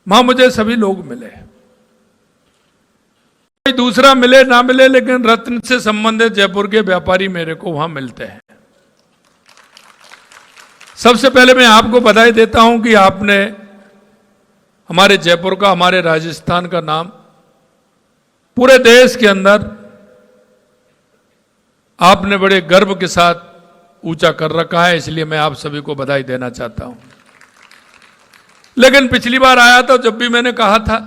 वहां मुझे सभी लोग मिले, कोई दूसरा मिले ना मिले, लेकिन रत्न से संबंधित जयपुर के व्यापारी मेरे को वहां मिलते हैं। सबसे पहले मैं आपको बधाई देता हूं कि आपने हमारे जयपुर का, हमारे राजस्थान का नाम पूरे देश के अंदर आपने बड़े गर्व के साथ ऊंचा कर रखा है, इसलिए मैं आप सभी को बधाई देना चाहता हूं। लेकिन पिछली बार आया तो जब भी मैंने कहा था,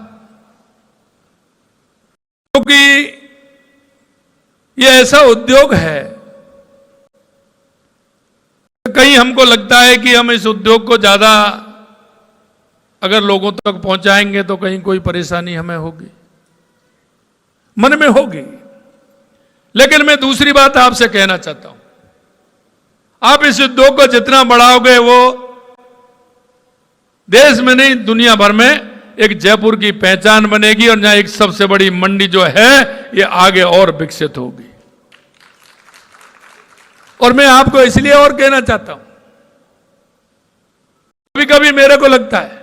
क्योंकि ये ऐसा उद्योग है, कहीं हमको लगता है कि हम इस उद्योग को ज्यादा अगर लोगों तक पहुंचाएंगे तो कहीं कोई परेशानी हमें होगी, मन में होगी। लेकिन मैं दूसरी बात आपसे कहना चाहता हूं, आप इस उद्योग को जितना बढ़ाओगे वो देश में नहीं दुनिया भर में एक जयपुर की पहचान बनेगी, और यहां एक सबसे बड़ी मंडी जो है ये आगे और विकसित होगी। और मैं आपको इसलिए और कहना चाहता हूं, कभी कभी मेरे को लगता है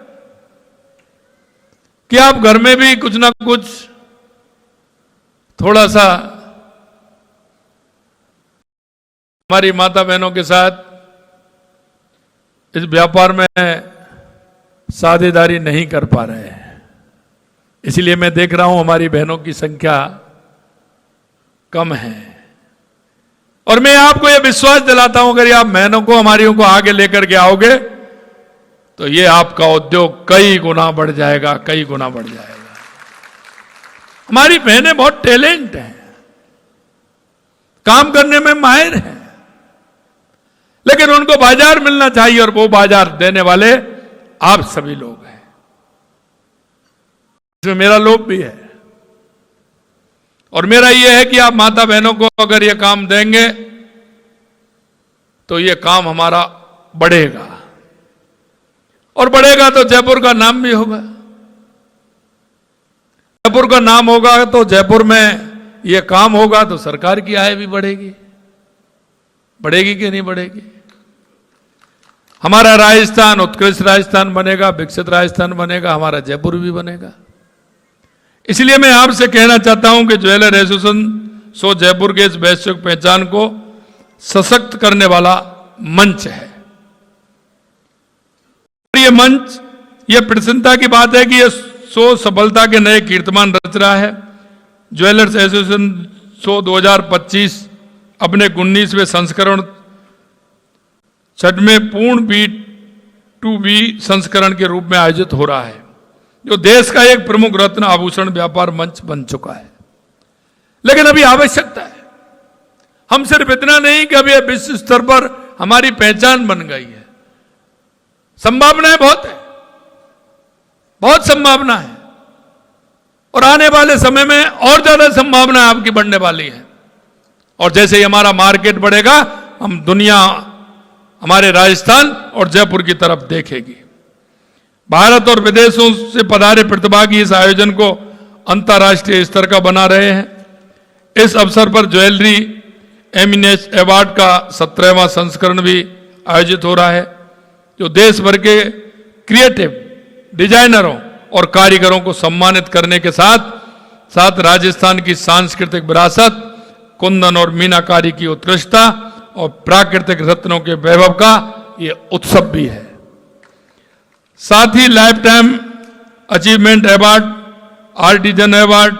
कि आप घर में भी कुछ ना कुछ थोड़ा सा हमारी माता बहनों के साथ इस व्यापार में साझेदारी नहीं कर पा रहे हैं। इसलिए मैं देख रहा हूं हमारी बहनों की संख्या कम है, और मैं आपको यह विश्वास दिलाता हूं अगर आप बहनों को, हमारियों को आगे लेकर के आओगे तो ये आपका उद्योग कई गुना बढ़ जाएगा, कई गुना बढ़ जाएगा। हमारी बहनें बहुत टैलेंट हैं, काम करने में माहिर हैं, लेकिन उनको बाजार मिलना चाहिए, और वो बाजार देने वाले आप सभी लोग हैं। इसमें मेरा लोभ भी है, और मेरा यह है कि आप माता बहनों को अगर यह काम देंगे तो यह काम हमारा बढ़ेगा, और बढ़ेगा तो जयपुर का नाम भी होगा। जयपुर का नाम होगा तो जयपुर में यह काम होगा तो सरकार की आय भी बढ़ेगी। बढ़ेगी कि नहीं बढ़ेगी? हमारा राजस्थान उत्कृष्ट राजस्थान बनेगा, विकसित राजस्थान बनेगा, हमारा जयपुर भी बनेगा। इसलिए मैं आपसे कहना चाहता हूं कि ज्वेलर एसोसिएशन सो जयपुर के इस वैश्विक पहचान को सशक्त करने वाला मंच है। ये मंच, ये प्रसन्नता की बात है कि ये सो सफलता के नए कीर्तिमान रच रहा है। ज्वेलर्स एसोसिएशन सो 2025 अपने 19वें संस्करण 6वें पूर्ण B2B संस्करण के रूप में आयोजित हो रहा है, जो देश का एक प्रमुख रत्न आभूषण व्यापार मंच बन चुका है। लेकिन अभी आवश्यकता है, हम सिर्फ इतना नहीं कि अभी विश्व स्तर पर हमारी पहचान बन गई है, संभावनाएं बहुत है, बहुत संभावना है, और आने वाले समय में और ज्यादा संभावना आपकी बढ़ने वाली है। और जैसे ही हमारा मार्केट बढ़ेगा, हम दुनिया हमारे राजस्थान और जयपुर की तरफ देखेगी। भारत और विदेशों से पधारे प्रतिभागी इस आयोजन को अंतर्राष्ट्रीय स्तर का बना रहे हैं। इस अवसर पर ज्वेलरी एमिनेस अवार्ड का 17वां संस्करण भी आयोजित हो रहा है, जो देश भर के क्रिएटिव डिजाइनरों और कारीगरों को सम्मानित करने के साथ साथ राजस्थान की सांस्कृतिक विरासत, कुंदन और मीनाकारी की उत्कृष्टता और प्राकृतिक रत्नों के वैभव का ये उत्सव भी है। साथ ही life time achievement award, artisan award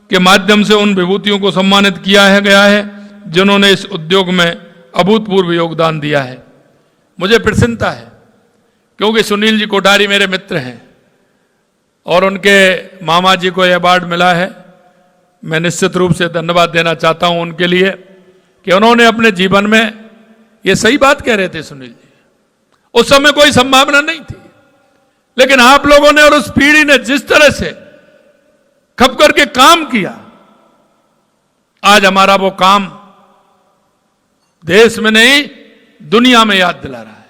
के माध्यम से उन विभूतियों को सम्मानित किया गया है जिन्होंने इस उद्योग में अभूतपूर्व योगदान दिया है। मुझे प्रसन्नता है क्योंकि सुनील जी कोठारी मेरे मित्र हैं और उनके मामा जी को यह अवार्ड मिला है। मैं निश्चित रूप से धन्यवाद देना चाहता हूं उनके लिए कि उन्होंने अपने जीवन में, ये सही बात कह रहे थे सुनील जी, उस समय कोई संभावना नहीं थी, लेकिन आप लोगों ने और उस पीढ़ी ने जिस तरह से खप करके काम किया, आज हमारा वो काम देश में नहीं दुनिया में याद दिला रहा है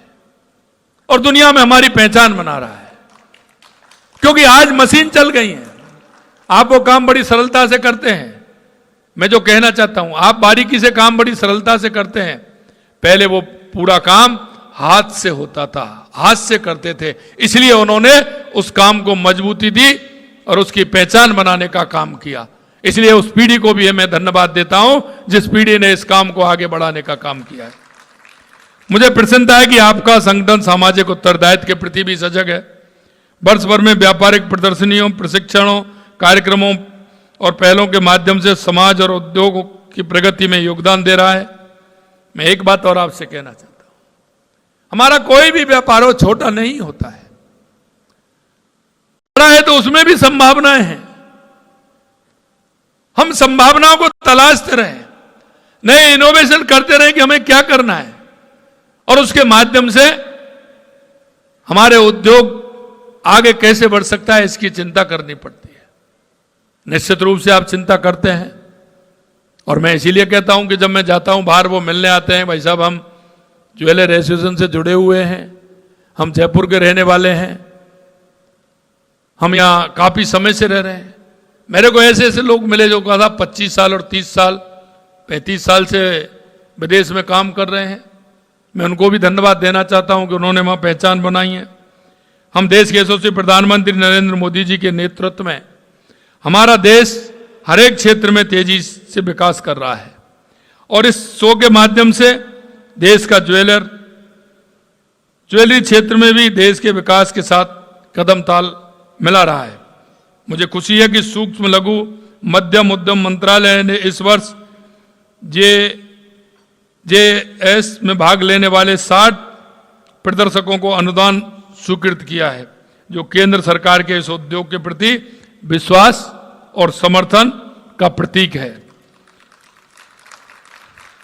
और दुनिया में हमारी पहचान बना रहा है। क्योंकि आज मशीन चल गई है, आप वो काम बड़ी सरलता से करते हैं। मैं जो कहना चाहता हूं, आप बारीकी से काम बड़ी सरलता से करते हैं। पहले वो पूरा काम हाथ से होता था, हाथ से करते थे, इसलिए उन्होंने उस काम को मजबूती दी और उसकी पहचान बनाने का काम किया। इसलिए उस पीढ़ी को भी मैं धन्यवाद देता हूं जिस पीढ़ी ने इस काम को आगे बढ़ाने का काम किया है। मुझे प्रसन्नता है कि आपका संगठन सामाजिक उत्तरदायित्व के प्रति भी सजग है। वर्ष भर में व्यापारिक प्रदर्शनियों, प्रशिक्षणों, कार्यक्रमों और पहलों के माध्यम से समाज और उद्योग की प्रगति में योगदान दे रहा है। मैं एक बात और आपसे कहना चाहता हूं, हमारा कोई भी व्यापार हो छोटा नहीं होता है, बड़ा है तो उसमें भी संभावनाएं हैं। हम संभावनाओं को तलाशते रहें, नए इनोवेशन करते रहें कि हमें क्या करना है और उसके माध्यम से हमारे उद्योग आगे कैसे बढ़ सकता है, इसकी चिंता करनी पड़ती है। निश्चित रूप से आप चिंता करते हैं और मैं इसीलिए कहता हूं कि जब मैं जाता हूं बाहर, वो मिलने आते हैं, भाई साहब हम ज्वेलर एसोसिएशन से जुड़े हुए हैं, हम जयपुर के रहने वाले हैं, हम यहां काफी समय से रह रहे हैं। मेरे को ऐसे ऐसे लोग मिले जो कहा था 25 साल और 30 साल 35 साल से विदेश में काम कर रहे हैं। मैं उनको भी धन्यवाद देना चाहता हूं कि उन्होंने वहां पहचान बनाई है। हम देश के यशस्वी प्रधानमंत्री नरेंद्र मोदी जी के नेतृत्व में हमारा देश हर एक क्षेत्र में तेजी से विकास कर रहा है और इस शो के माध्यम से देश का ज्वेलरी क्षेत्र में भी देश के विकास के साथ कदम ताल मिला रहा है। मुझे खुशी है कि सूक्ष्म लघु मध्यम उद्यम मंत्रालय ने इस वर्ष जेएस में भाग लेने वाले 60 प्रदर्शकों को अनुदान स्वीकृत किया है, जो केंद्र सरकार के इस उद्योग के प्रति विश्वास और समर्थन का प्रतीक है।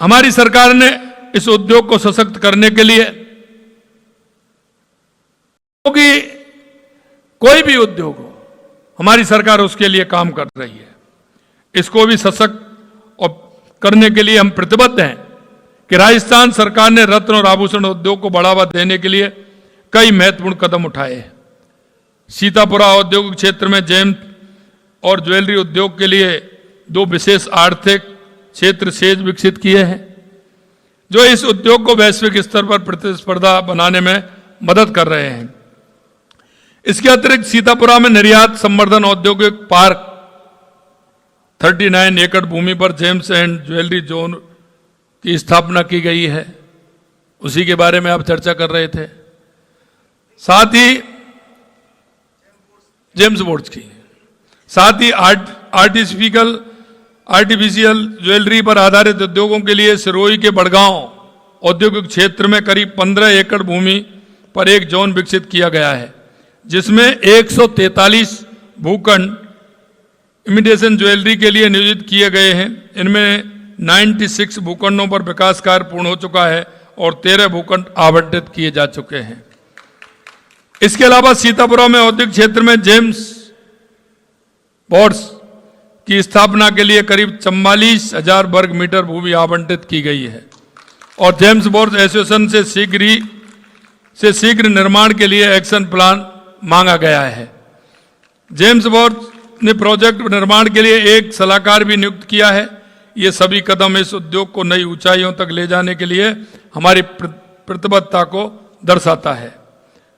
हमारी सरकार ने इस उद्योग को सशक्त करने के लिए, क्योंकि कोई भी उद्योग हो, हमारी सरकार उसके लिए काम कर रही है। इसको भी सशक्त और करने के लिए हम प्रतिबद्ध हैं कि राजस्थान सरकार ने रत्न और आभूषण उद्योग को बढ़ावा देने के लिए कई महत्वपूर्ण कदम उठाए हैं। सीतापुरा औद्योगिक क्षेत्र में जेम और ज्वेलरी उद्योग के लिए 2 विशेष आर्थिक क्षेत्र सेज विकसित किए हैं, जो इस उद्योग को वैश्विक स्तर पर प्रतिस्पर्धा बनाने में मदद कर रहे हैं। इसके अतिरिक्त सीतापुरा में निर्यात संवर्धन औद्योगिक पार्क 39 एकड़ भूमि पर जेम्स एंड ज्वेलरी जोन की स्थापना की गई है, उसी के बारे में आप चर्चा कर रहे थे। साथ ही जेम्स बोर्ड्स की, साथ ही आर्टिफिशियल ज्वेलरी पर आधारित उद्योगों के लिए सिरोही के बड़गांव औद्योगिक क्षेत्र में करीब 15 एकड़ भूमि पर एक जोन विकसित किया गया है, जिसमें 143 भूखंड इमिटेशन ज्वेलरी के लिए नियोजित किए गए हैं। इनमें 96 भूखंडों पर विकास कार्य पूर्ण हो चुका है और 13 भूखंड आवंटित किए जा चुके हैं। इसके अलावा सीतापुरा में औद्योगिक क्षेत्र में जेम्स बोर्ड्स की स्थापना के लिए करीब 44,000 वर्ग मीटर भूमि आवंटित की गई है और जेम्स बोर्ड्स एसोसिएशन से शीघ्र निर्माण के लिए एक्शन प्लान मांगा गया है। जेम्स बोर्ड्स ने प्रोजेक्ट निर्माण के लिए एक सलाहकार भी नियुक्त किया है। ये सभी कदम इस उद्योग को नई ऊंचाइयों तक ले जाने के लिए हमारी प्रतिबद्धता को दर्शाता है।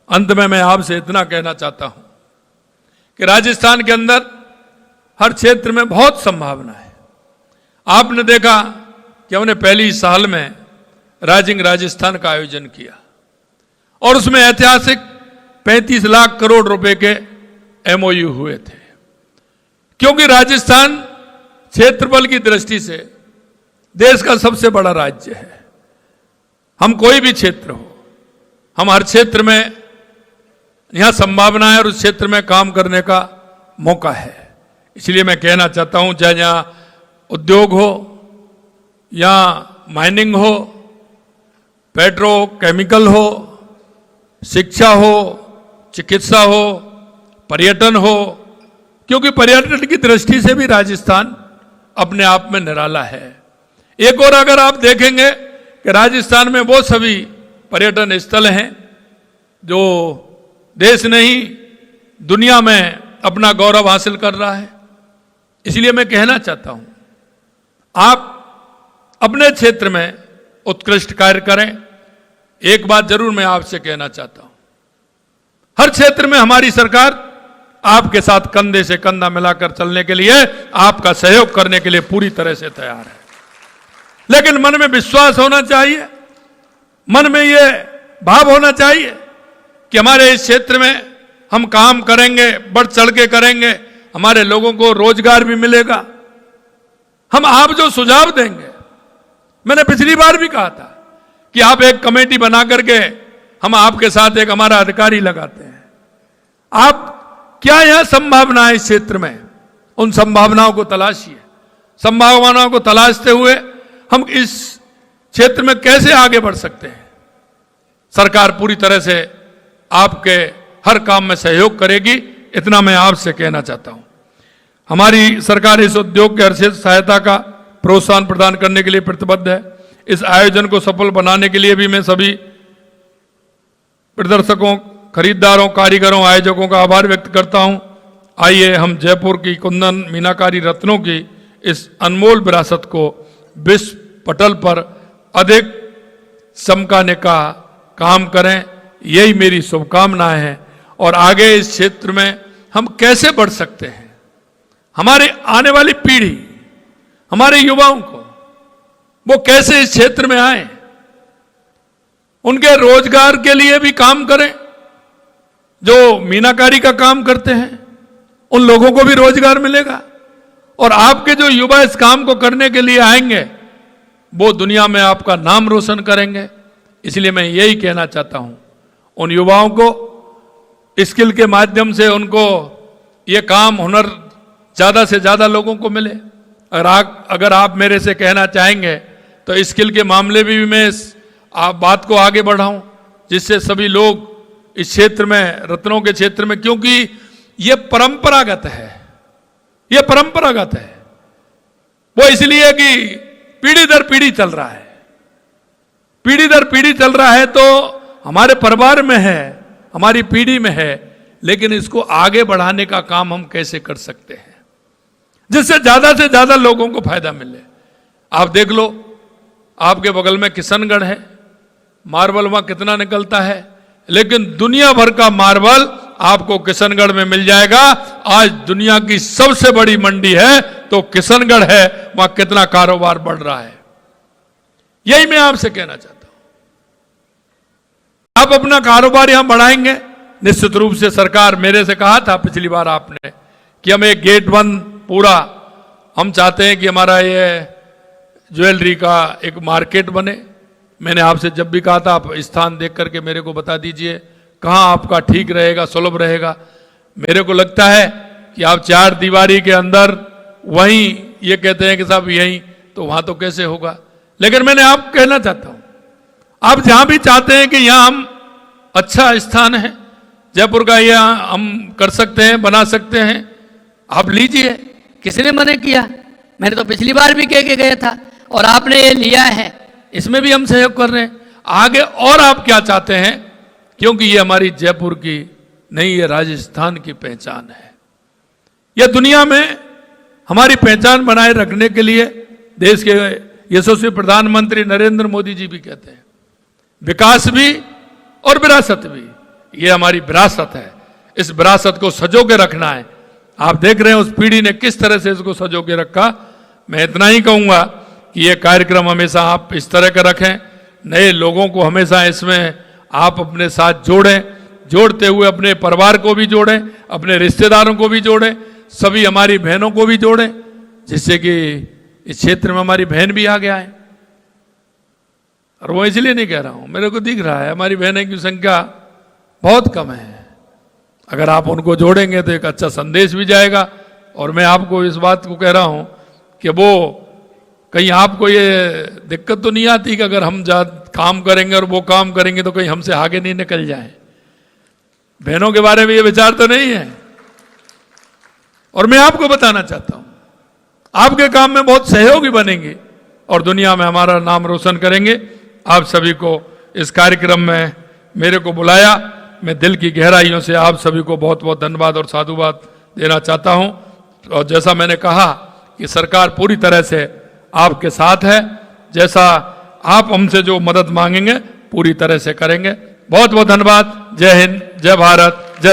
अंत में मैं आपसे इतना कहना चाहता हूं कि राजस्थान के अंदर हर क्षेत्र में बहुत संभावना है। आपने देखा कि हमने पहली साल में राइजिंग राजस्थान का आयोजन किया और उसमें ऐतिहासिक 35 लाख करोड़ रुपए के एमओयू हुए थे, क्योंकि राजस्थान क्षेत्रफल की दृष्टि से देश का सबसे बड़ा राज्य है। हम कोई भी क्षेत्र हो, हम हर क्षेत्र में यहां संभावना है और उस क्षेत्र में काम करने का मौका है। इसलिए मैं कहना चाहता हूं, चाहे यहां उद्योग हो या माइनिंग हो, पेट्रोकेमिकल हो, शिक्षा हो, चिकित्सा हो, पर्यटन हो, क्योंकि पर्यटन की दृष्टि से भी राजस्थान अपने आप में निराला है। एक और अगर आप देखेंगे कि राजस्थान में वो सभी पर्यटन स्थल हैं जो देश नहीं दुनिया में अपना गौरव हासिल कर रहा है। इसलिए मैं कहना चाहता हूं, आप अपने क्षेत्र में उत्कृष्ट कार्य करें। एक बात जरूर मैं आपसे कहना चाहता हूं, हर क्षेत्र में हमारी सरकार आपके साथ कंधे से कंधा मिलाकर चलने के लिए, आपका सहयोग करने के लिए पूरी तरह से तैयार है। लेकिन मन में विश्वास होना चाहिए, मन में यह भाव होना चाहिए कि हमारे इस क्षेत्र में हम काम करेंगे, बढ़ चढ़ के करेंगे, हमारे लोगों को रोजगार भी मिलेगा। हम आप जो सुझाव देंगे, मैंने पिछली बार भी कहा था कि आप एक कमेटी बना करके हम आपके साथ एक हमारा अधिकारी लगाते हैं। आप क्या यहां संभावना है इस क्षेत्र में, उन संभावनाओं को तलाशिए। संभावनाओं को तलाशते हुए हम इस क्षेत्र में कैसे आगे बढ़ सकते हैं। सरकार पूरी तरह से आपके हर काम में सहयोग करेगी, इतना मैं आपसे कहना चाहता हूं। हमारी सरकार इस उद्योग के हर सहायता का प्रोत्साहन प्रदान करने के लिए प्रतिबद्ध है। इस आयोजन को सफल बनाने के लिए भी मैं सभी प्रदर्शकों, खरीदारों, कारीगरों, आयोजकों का आभार व्यक्त करता हूं। आइए हम जयपुर की कुंदन मीनाकारी रत्नों की इस अनमोल विरासत को विश्व पटल पर अधिक चमकाने का काम करें, यही मेरी शुभकामनाएं हैं। और आगे इस क्षेत्र में हम कैसे बढ़ सकते हैं, हमारे आने वाली पीढ़ी, हमारे युवाओं को वो कैसे इस क्षेत्र में आए, उनके रोजगार के लिए भी काम करें। जो मीनाकारी का काम करते हैं उन लोगों को भी रोजगार मिलेगा, और आपके जो युवा इस काम को करने के लिए आएंगे वो दुनिया में आपका नाम रोशन करेंगे। इसलिए मैं यही कहना चाहता हूं, उन युवाओं को स्किल के माध्यम से उनको ये काम, हुनर ज्यादा से ज्यादा लोगों को मिले। अगर आप मेरे से कहना चाहेंगे तो स्किल के मामले में भी मैं आप बात को आगे बढ़ाऊं, जिससे सभी लोग इस क्षेत्र में, रत्नों के क्षेत्र में, क्योंकि ये परंपरागत है, ये परंपरागत है, वो इसलिए कि पीढ़ी दर पीढ़ी चल रहा है, पीढ़ी दर पीढ़ी चल रहा है, तो हमारे परिवार में है, हमारी पीढ़ी में है। लेकिन इसको आगे बढ़ाने का काम हम कैसे कर सकते हैं जिससे ज्यादा से ज्यादा लोगों को फायदा मिले। आप देख लो, आपके बगल में किशनगढ़ है, मार्बल वहां कितना निकलता है, लेकिन दुनिया भर का मार्बल आपको किशनगढ़ में मिल जाएगा। आज दुनिया की सबसे बड़ी मंडी है तो किशनगढ़ है, वहां कितना कारोबार बढ़ रहा है। यही मैं आपसे कहना चाहता हूं, आप अपना कारोबार यहां बढ़ाएंगे, निश्चित रूप से सरकार, मेरे से कहा था पिछली बार आपने कि हम एक गेट 1 पूरा, हम चाहते हैं कि हमारा ये ज्वेलरी का एक मार्केट बने। मैंने आपसे जब भी कहा था, आप स्थान देख करके मेरे को बता दीजिए कहां आपका ठीक रहेगा, सुलभ रहेगा। मेरे को लगता है कि आप 4 दीवारी के अंदर वहीं ये कहते हैं कि साहब यहीं, तो वहां तो कैसे होगा। लेकिन मैंने आप कहना चाहता हूं, आप जहां भी चाहते हैं कि यहां हम अच्छा स्थान है जयपुर का, ये हम कर सकते हैं, बना सकते हैं, आप लीजिए। किसने मना किया? मैंने तो पिछली बार भी कह के गया था, और आपने ये लिया है, इसमें भी हम सहयोग कर रहे हैं। आगे और आप क्या चाहते हैं, क्योंकि ये हमारी जयपुर की नहीं, ये राजस्थान की पहचान है। यह दुनिया में हमारी पहचान बनाए रखने के लिए देश के यशस्वी प्रधानमंत्री नरेंद्र मोदी जी भी कहते हैं, विकास भी और विरासत भी। ये हमारी विरासत है, इस विरासत को सजो के रखना है। आप देख रहे हैं उस पीढ़ी ने किस तरह से इसको सजो के रखा। मैं इतना ही कहूंगा कि ये कार्यक्रम हमेशा आप इस तरह का रखें, नए लोगों को हमेशा इसमें आप अपने साथ जोड़ें, जोड़ते हुए अपने परिवार को भी जोड़ें, अपने रिश्तेदारों को भी जोड़ें, सभी हमारी बहनों को भी जोड़ें, जिससे कि इस क्षेत्र में हमारी बहन भी आगे आए। और वो इसलिए नहीं कह रहा हूं, मेरे को दिख रहा है हमारी बहनों की संख्या बहुत कम है। अगर आप उनको जोड़ेंगे तो एक अच्छा संदेश भी जाएगा। और मैं आपको इस बात को कह रहा हूं कि वो कहीं आपको ये दिक्कत तो नहीं आती कि अगर हम काम करेंगे और वो काम करेंगे तो कहीं हमसे आगे नहीं निकल जाए। बहनों के बारे में ये विचार तो नहीं है। और मैं आपको बताना चाहता हूं, आपके काम में बहुत सहयोगी बनेंगे और दुनिया में हमारा नाम रोशन करेंगे। आप सभी को इस कार्यक्रम में मेरे को बुलाया, मैं दिल की गहराइयों से आप सभी को बहुत बहुत धन्यवाद और साधुवाद देना चाहता हूं। और जैसा मैंने कहा कि सरकार पूरी तरह से आपके साथ है, जैसा आप हमसे जो मदद मांगेंगे पूरी तरह से करेंगे। बहुत बहुत धन्यवाद। जय हिंद, जय भारत, जय